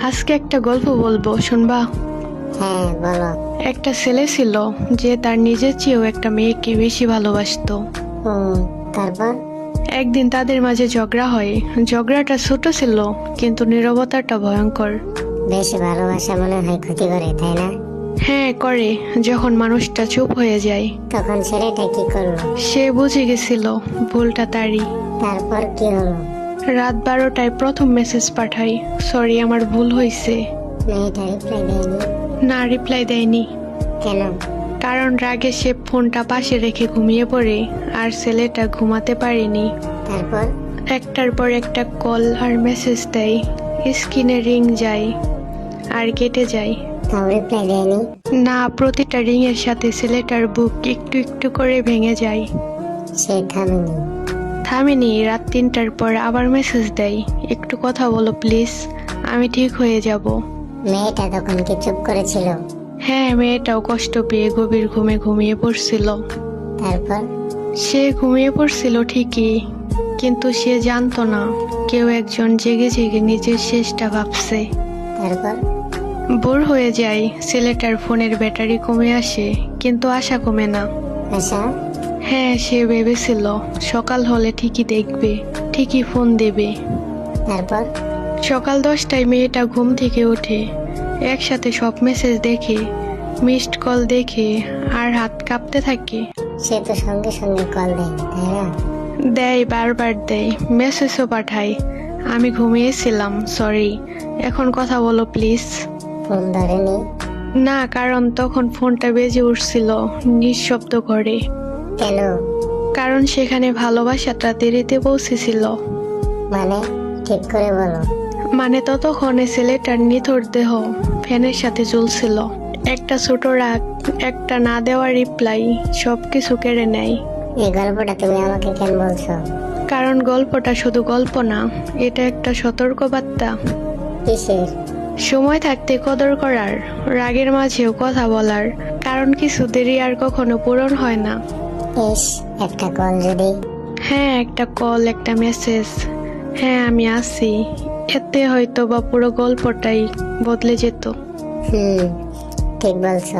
আজকে একটা গল্প বলবো, শুনবা? হ্যাঁ বলো। একটা ছেলে ছিল যে তার নিজের চেয়েও একটা মেয়েকে বেশি ভালোবাসতো। তারপর? একদিন তাদের মাঝে ঝগড়া হয়। ঝগড়াটা ছোট ছিল, কিন্তু নীরবতাটা ভয়ঙ্কর। বেশি ভালোবাসা মনে হয় ক্ষতি করে, তাই না? হ্যাঁ করে, যখন মানুষটা চুপ হয়ে যায়। তখন ছেলেটা কি করলো? সে বুঝে গেছিল ভুলটা তারই। তারপর কি হলো? রাত 12টায় প্রথম মেসেজ পাঠাই, সরি আমার ভুল হয়েছে। মেয়েটা রিপ্লাই দেয়নি? না, রিপ্লাই দেয়নি। কেন? কারণ রাগে সে ফোনটা পাশে রেখে ঘুমিয়ে পড়ে, আর ছেলেটা ঘুমাতে পারেনি। তারপর? একটার পর একটা কল আর মেসেজ দেয়, স্ক্রিনে রিং যায় আর কেটে যায়। তাও রিপ্লাই দেয়নি? না, প্রতিটা রিং এর সাথে ছেলেটার বুক একটু একটু করে ভেঙে যায়। সে থামেনি? থামেনি। রাত 3টার পর আবার মেসেজ দেয়, একটু কথা বলো প্লিজ, আমি ঠিক হয়ে যাব। মেয়েটা তখন কি চুপ করেছিল? হ্যাঁ, মেয়েটাও কষ্ট পেয়ে গভীর ঘুমে ঘুমিয়ে পড়ছিল। তারপর? সে ঘুমিয়ে পড়ছিল ঠিকই, কিন্তু সে জানতো না কেউ একজন জেগে জেগে নিজের শেষটা ভাবছে। তারপর? ভোর হয়ে যায়, ছেলেটার ফোনের ব্যাটারি কমে আসে, কিন্তু আশা কমে না। আশা? হ্যাঁ, সে ভেবেছিল সকাল হলে ঠিকই দেখবে, ঠিকই ফোন দেবে। তারপর? সকাল 10টায় মেয়েটা ঘুম থেকে ওঠে, একসাথে সব মেসেজ দেখে, মিসড কল দেখে, আর হাত কাঁপতে থাকে। সে তো সঙ্গে সঙ্গে কল দেয়নি, তাই না? দেয়, বারবার দেয়, মেসেজও পাঠায়, আমি ঘুমিয়েছিলাম, সরি, এখন কথা বলো প্লিজ। ফোন ধরেনি? না, কারণ তখন ফোনটা বেজে উঠছিল নিঃশব্দ করে। কেন? কারণ সেখানে ভালোবাসাটা দেরিতে পৌঁছেছিল। মানে ঠিক করে বলো। মানে ততক্ষণে ছেলেটার নিথর দেহ ফ্যানের সাথে ঝুলছিল। একটা ছোট রাগ, একটা না দেওয়া রিপ্লাই, সবকিছু কেড়ে নেয়। এই গল্পটা তুমি আমাকে কেন বলছো? কারণ গল্পটা শুধু গল্প না, এটা একটা সতর্কবার্তা। কিসের? সময় থাকতে কদর করার, রাগের মাঝেও কথা বলার, কারণ কিছু দেরি আর কখনো পূরণ হয় না। ইস, একটা কল যদি। হ্যাঁ, একটা কল, একটা মেসেজ, হ্যাঁ আমি আছি, এতে হয়তো বা পুরো গল্পটাই বদলে যেত। ঠিক বলছো।